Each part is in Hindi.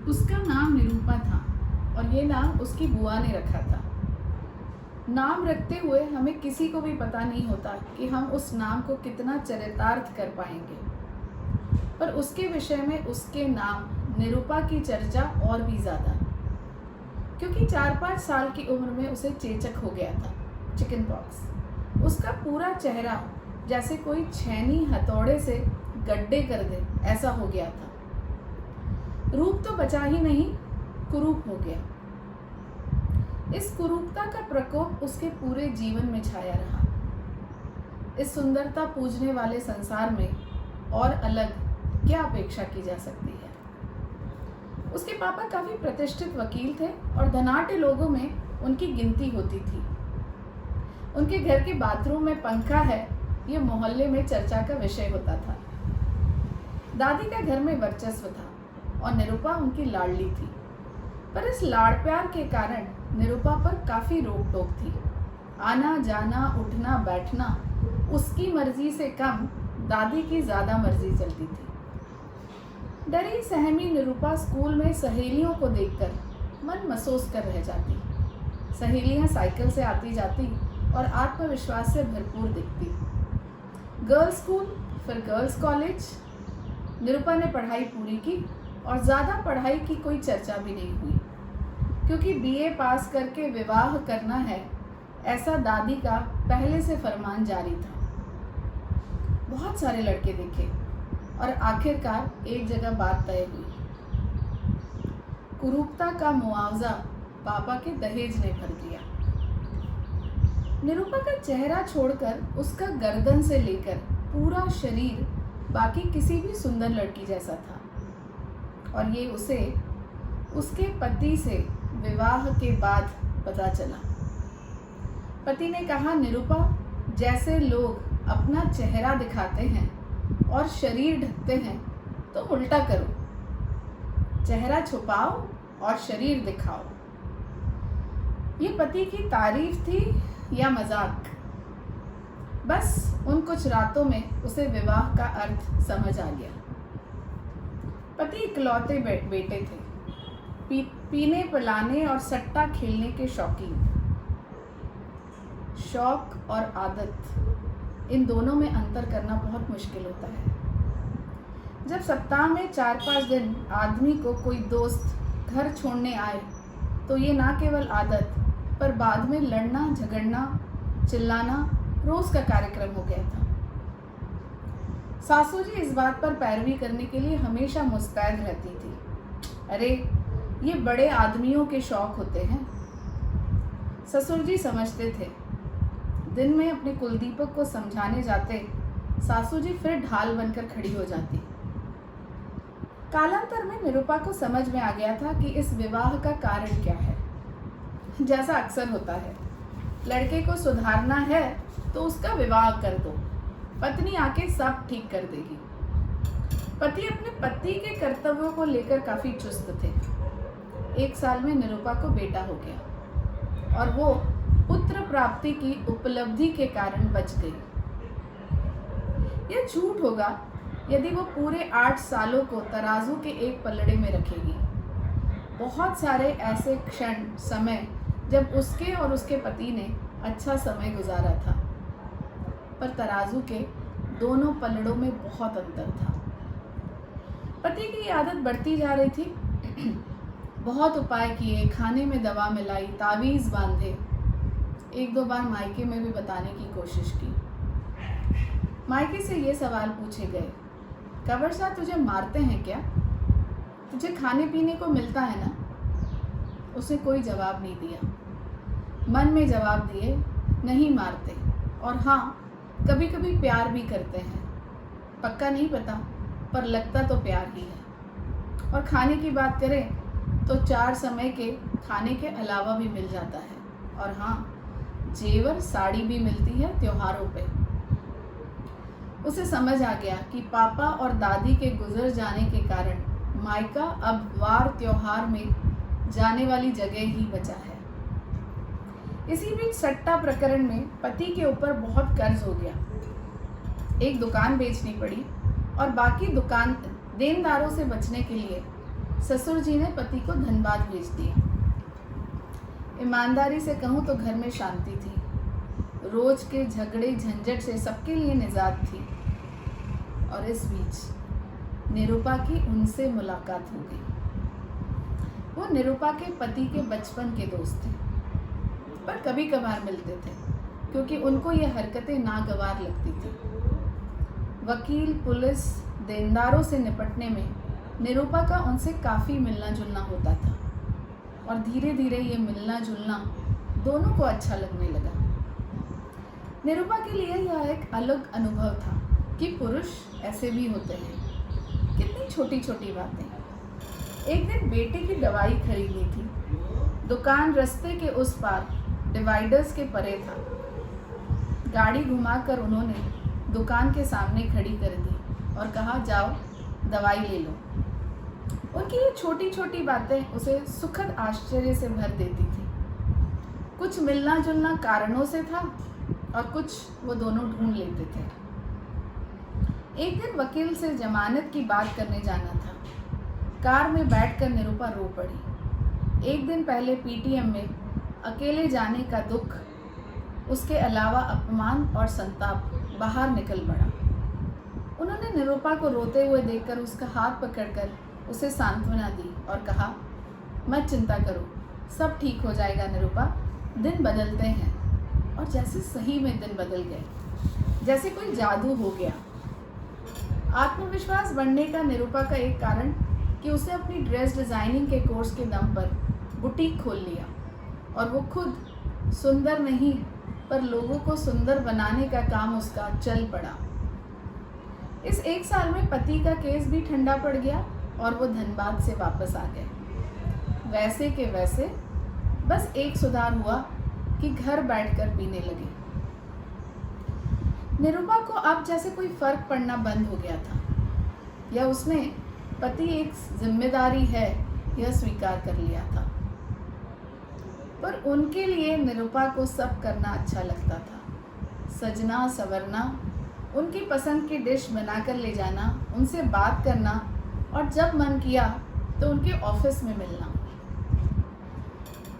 उसका नाम निरूपा था और ये नाम उसकी बुआ ने रखा था। नाम रखते हुए हमें किसी को भी पता नहीं होता कि हम उस नाम को कितना चरितार्थ कर पाएंगे, पर उसके विषय में उसके नाम निरूपा की चर्चा और भी ज़्यादा, क्योंकि 4-5 साल की उम्र में उसे चेचक हो गया था, चिकन पॉक्स। उसका पूरा चेहरा जैसे कोई छैनी हथौड़े से गड्ढे कर दे ऐसा हो गया था। रूप तो बचा ही नहीं, कुरूप हो गया। इस कुरूपता का प्रकोप उसके पूरे जीवन में छाया रहा। इस सुंदरता पूजने वाले संसार में और अलग क्या अपेक्षा की जा सकती है। उसके पापा काफी प्रतिष्ठित वकील थे और धनाढ्य लोगों में उनकी गिनती होती थी। उनके घर के बाथरूम में पंखा है, ये मोहल्ले में चर्चा का विषय होता था। दादी का घर में वर्चस्व था और निरूपा उनकी लाडली थी, पर इस लाड़ प्यार के कारण निरूपा पर काफी रोक टोक थी। आना जाना उठना बैठना उसकी मर्जी से कम दादी की ज्यादा मर्जी चलती थी। डरी सहमी निरूपा स्कूल में सहेलियों को देखकर मन महसूस कर रह जाती। सहेलियां साइकिल से आती जाती और आत्मविश्वास से भरपूर दिखती। गर्ल्स स्कूल, फिर गर्ल्स कॉलेज। निरूपा ने पढ़ाई पूरी की और ज़्यादा पढ़ाई की कोई चर्चा भी नहीं हुई, क्योंकि बीए पास करके विवाह करना है ऐसा दादी का पहले से फरमान जारी था। बहुत सारे लड़के देखे और आखिरकार एक जगह बात तय हुई। कुरूपता का मुआवजा पापा के दहेज ने भर दिया। निरूपा का चेहरा छोड़कर उसका गर्दन से लेकर पूरा शरीर बाकी किसी भी सुंदर लड़की जैसा था, और ये उसे उसके पति से विवाह के बाद पता चला। पति ने कहा, निरूपा, जैसे लोग अपना चेहरा दिखाते हैं और शरीर ढकते हैं तो उल्टा करो, चेहरा छुपाओ और शरीर दिखाओ। ये पति की तारीफ थी या मजाक? बस उन कुछ रातों में उसे विवाह का अर्थ समझ आ गया। पति इकलौते बेटे थे, पीने पिलाने और सट्टा खेलने के शौकीन। शौक और आदत, इन दोनों में अंतर करना बहुत मुश्किल होता है। जब सप्ताह में 4-5 दिन आदमी को कोई दोस्त घर छोड़ने आए तो ये ना केवल आदत पर बाद में लड़ना झगड़ना चिल्लाना रोज का कार्यक्रम हो गया था। सासू जी इस बात पर पैरवी करने के लिए हमेशा मुस्तैद रहती थी। अरे, ये बड़े आदमियों के शौक होते हैं। ससुर जी समझते थे। दिन में अपने कुलदीपक को समझाने जाते, सासू जी फिर ढाल बनकर खड़ी हो जाती। कालांतर में निरूपा को समझ में आ गया था कि इस विवाह का कारण क्या है। जैसा अक्सर होता है, लड़के को सुधारना है तो उसका विवाह कर दो, पत्नी आके सब ठीक कर देगी। पति अपने पति के कर्तव्यों को लेकर काफी चुस्त थे। 1 साल में निरूपा को बेटा हो गया और वो पुत्र प्राप्ति की उपलब्धि के कारण बच गई। यह झूठ होगा यदि वो पूरे 8 सालों को तराजू के एक पलड़े में रखेगी। बहुत सारे ऐसे क्षण समय जब उसके और उसके पति ने अच्छा समय गुजारा था, पर तराजू के दोनों पलड़ों में बहुत अंतर था। पति की आदत बढ़ती जा रही थी। बहुत उपाय किए, खाने में दवा मिलाई, तावीज़ बांधे, 1-2 बार मायके में भी बताने की कोशिश की। मायके से ये सवाल पूछे गए, कंवर साहब तुझे मारते हैं क्या? तुझे खाने पीने को मिलता है ना? उसने कोई जवाब नहीं दिया। मन में जवाब दिए, नहीं मारते, और हाँ, कभी कभी प्यार भी करते हैं। पक्का नहीं पता, पर लगता तो प्यार ही है। और खाने की बात करें तो 4 समय के खाने के अलावा भी मिल जाता है। और हाँ, जेवर साड़ी भी मिलती है त्योहारों पे। उसे समझ आ गया कि पापा और दादी के गुजर जाने के कारण मायका अब वार त्योहार में जाने वाली जगह ही बचा है। इसी बीच सट्टा प्रकरण में पति के ऊपर बहुत कर्ज हो गया। एक दुकान बेचनी पड़ी और बाकी दुकान देनदारों से बचने के लिए ससुर जी ने पति को धनबाद भेज दिया। ईमानदारी से कहूँ तो घर में शांति थी। रोज के झगड़े झंझट से सबके लिए निजात थी। और इस बीच निरूपा की उनसे मुलाकात हो गई। वो निरूपा के पति के बचपन के दोस्त थे, पर कभी कभार मिलते थे क्योंकि उनको ये हरकतें नागवार लगती थी। वकील, पुलिस, देनदारों से निपटने में निरूपा का उनसे काफ़ी मिलना जुलना होता था और धीरे धीरे ये मिलना जुलना दोनों को अच्छा लगने लगा। निरूपा के लिए यह एक अलग अनुभव था कि पुरुष ऐसे भी होते हैं। कितनी छोटी छोटी बातें। एक दिन बेटे की दवाई खरीदनी थी। दुकान रास्ते के उस पार डिवाइडर्स के परे था। गाड़ी घुमाकर उन्होंने दुकान के सामने खड़ी कर दी और कहा, जाओ दवाई ले लो। उनकी ये छोटी छोटी बातें उसे सुखद आश्चर्य से भर देती थी। कुछ मिलना जुलना कारणों से था और कुछ वो दोनों ढूंढ लेते थे। एक दिन वकील से जमानत की बात करने जाना था। कार में बैठकर निरूपा रो पड़ी। एक दिन पहले पीटीएम में अकेले जाने का दुख, उसके अलावा अपमान और संताप बाहर निकल पड़ा। उन्होंने निरूपा को रोते हुए देखकर उसका हाथ पकड़कर उसे सांत्वना दी और कहा, मत चिंता करो, सब ठीक हो जाएगा निरूपा, दिन बदलते हैं। और जैसे सही में दिन बदल गए, जैसे कोई जादू हो गया। आत्मविश्वास बढ़ने का निरूपा का एक कारण कि उसे अपनी ड्रेस डिज़ाइनिंग के कोर्स के दम पर बुटीक खोल लिया और वो खुद सुंदर नहीं पर लोगों को सुंदर बनाने का काम उसका चल पड़ा। इस एक साल में पति का केस भी ठंडा पड़ गया और वो धनबाद से वापस आ गए। वैसे के वैसे, बस एक सुधार हुआ कि घर बैठकर पीने लगे। निरूपा को अब जैसे कोई फर्क पड़ना बंद हो गया था, या उसने पति एक जिम्मेदारी है यह स्वीकार कर लिया था। पर उनके लिए निरूपा को सब करना अच्छा लगता था। सजना संवरना, उनकी पसंद की डिश बनाकर ले जाना, उनसे बात करना और जब मन किया तो उनके ऑफिस में मिलना।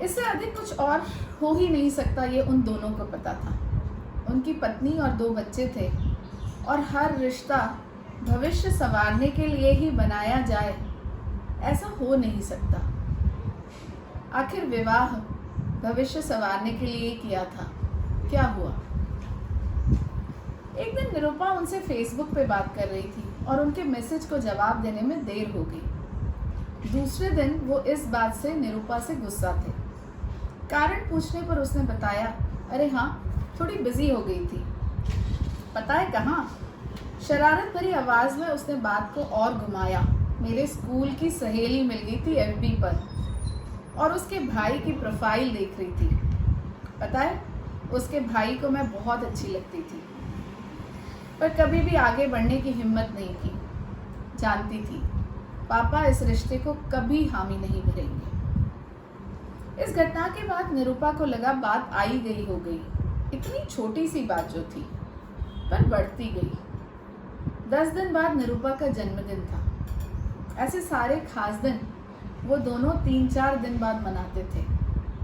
इससे अधिक कुछ और हो ही नहीं सकता, ये उन दोनों को पता था। उनकी पत्नी और 2 बच्चे थे और हर रिश्ता भविष्य संवारने के लिए ही बनाया जाए, ऐसा हो नहीं सकता। आखिर विवाह भविष्य संवारने के लिए किया था, क्या हुआ? एक दिन निरूपा उनसे फेसबुक पे बात कर रही थी और उनके मैसेज को जवाब देने में देर हो गई। दूसरे दिन वो इस बात से निरूपा से गुस्सा थे। कारण पूछने पर उसने बताया, अरे हाँ, थोड़ी बिजी हो गई थी। पता है कहाँ? शरारत भरी आवाज़ में उसने बात को और घुमाया। मेरे स्कूल की सहेली मिल गई थी एफबी पर और उसके भाई की प्रोफाइल देख रही थी। पता है, उसके भाई को मैं बहुत अच्छी लगती थी, पर कभी भी आगे बढ़ने की हिम्मत नहीं की। जानती थी पापा इस रिश्ते को कभी हामी नहीं भरेंगे। इस घटना के बाद निरूपा को लगा बात आई गई हो गई। इतनी छोटी सी बात जो थी, पर बढ़ती गई। 10 दिन बाद निरूपा का जन्मदिन था। ऐसे सारे खास दिन वो दोनों 3-4 दिन बाद मनाते थे,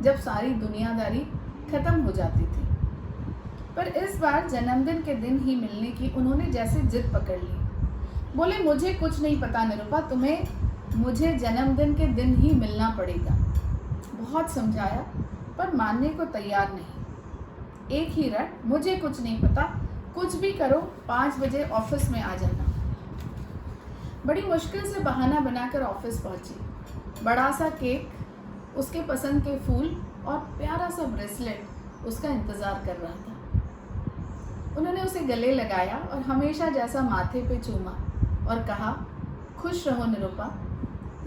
जब सारी दुनियादारी खत्म हो जाती थी। पर इस बार जन्मदिन के दिन ही मिलने की उन्होंने जैसे जिद पकड़ ली। बोले, मुझे कुछ नहीं पता निरूपा, तुम्हें मुझे जन्मदिन के दिन ही मिलना पड़ेगा। बहुत समझाया पर मानने को तैयार नहीं। एक ही रट, मुझे कुछ नहीं पता, कुछ भी करो, 5 बजे ऑफिस में आ जाना। बड़ी मुश्किल से बहाना बनाकर ऑफिस पहुंची। बड़ा सा केक, उसके पसंद के फूल और प्यारा सा ब्रेसलेट उसका इंतज़ार कर रहा था। उन्होंने उसे गले लगाया और हमेशा जैसा माथे पे चूमा और कहा, खुश रहो निरूपा।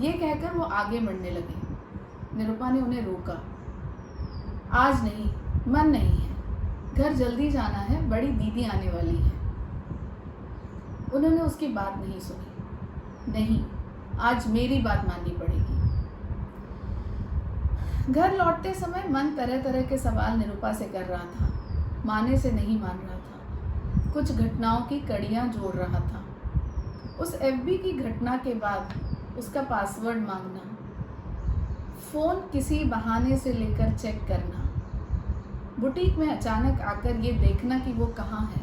ये कहकर वो आगे बढ़ने लगे। निरूपा ने उन्हें रोका। आज नहीं, मन नहीं है, घर जल्दी जाना है, बड़ी दीदी आने वाली है। उन्होंने उसकी बात नहीं सुनी। नहीं, आज मेरी बात माननी पड़ेगी। घर लौटते समय मन तरह तरह के सवाल निरूपा से कर रहा था। माने से नहीं मान रहा था। कुछ घटनाओं की कड़ियाँ जोड़ रहा था। उस एफबी की घटना के बाद उसका पासवर्ड मांगना, फ़ोन किसी बहाने से लेकर चेक करना, बुटीक में अचानक आकर ये देखना कि वो कहाँ है।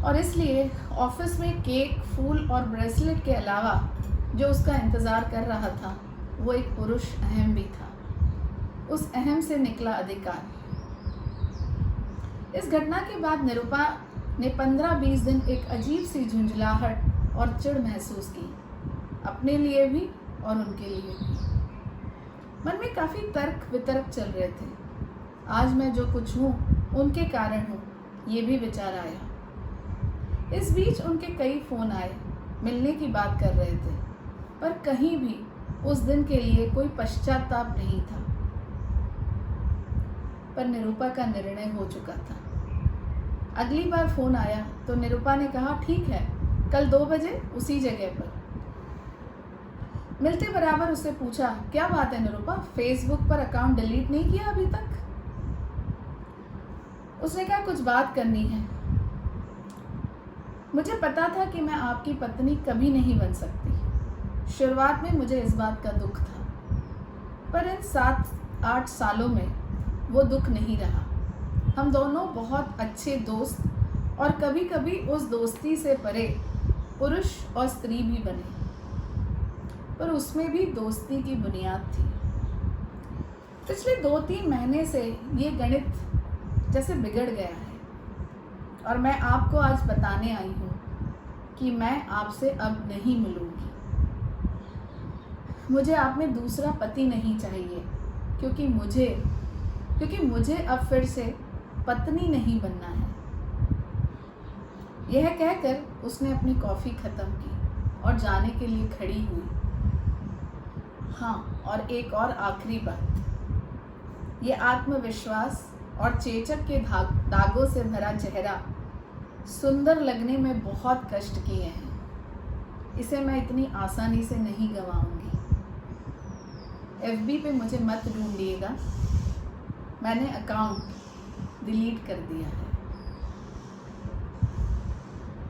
और इसलिए ऑफिस में केक, फूल और ब्रेसलेट के अलावा जो उसका इंतज़ार कर रहा था वो एक पुरुष अहम भी था, उस अहम से निकला अधिकार। इस घटना के बाद निरुपा ने 15-20 दिन एक अजीब सी झुंझलाहट और चिढ़ महसूस की, अपने लिए भी और उनके लिए भी। मन में काफ़ी तर्क वितर्क चल रहे थे। आज मैं जो कुछ हूँ उनके कारण हूँ, ये भी विचार आया। इस बीच उनके कई फ़ोन आए, मिलने की बात कर रहे थे, पर कहीं भी उस दिन के लिए कोई पश्चाताप नहीं था। पर निरुपा का निर्णय हो चुका था। अगली बार फ़ोन आया तो निरुपा ने कहा, ठीक है, कल 2 बजे उसी जगह पर। मिलते बराबर उससे पूछा, क्या बात है निरुपा, फेसबुक पर अकाउंट डिलीट नहीं किया अभी तक? उसने कहा, कुछ बात करनी है। मुझे पता था कि मैं आपकी पत्नी कभी नहीं बन सकती। शुरुआत में मुझे इस बात का दुख था, पर इन 7-8 सालों में वो दुख नहीं रहा। हम दोनों बहुत अच्छे दोस्त और कभी कभी उस दोस्ती से परे पुरुष और स्त्री भी बने, पर उसमें भी दोस्ती की बुनियाद थी। पिछले 2-3 महीने से ये गणित जैसे बिगड़ गया है और मैं आपको आज बताने आई हूँ कि मैं आपसे अब नहीं मिलूँगी। मुझे आप में दूसरा पति नहीं चाहिए, क्योंकि मुझे अब फिर से पत्नी नहीं बनना है। यह कहकर उसने अपनी कॉफ़ी ख़त्म की और जाने के लिए खड़ी हुई। हाँ, और एक और आखिरी बात, ये आत्मविश्वास और चेचक के दागों से भरा चेहरा सुंदर लगने में बहुत कष्ट किए हैं। इसे मैं इतनी आसानी से नहीं गंवाऊंगी। FB पे मुझे मत ढूंढिएगा, मैंने अकाउंट डिलीट कर दिया है।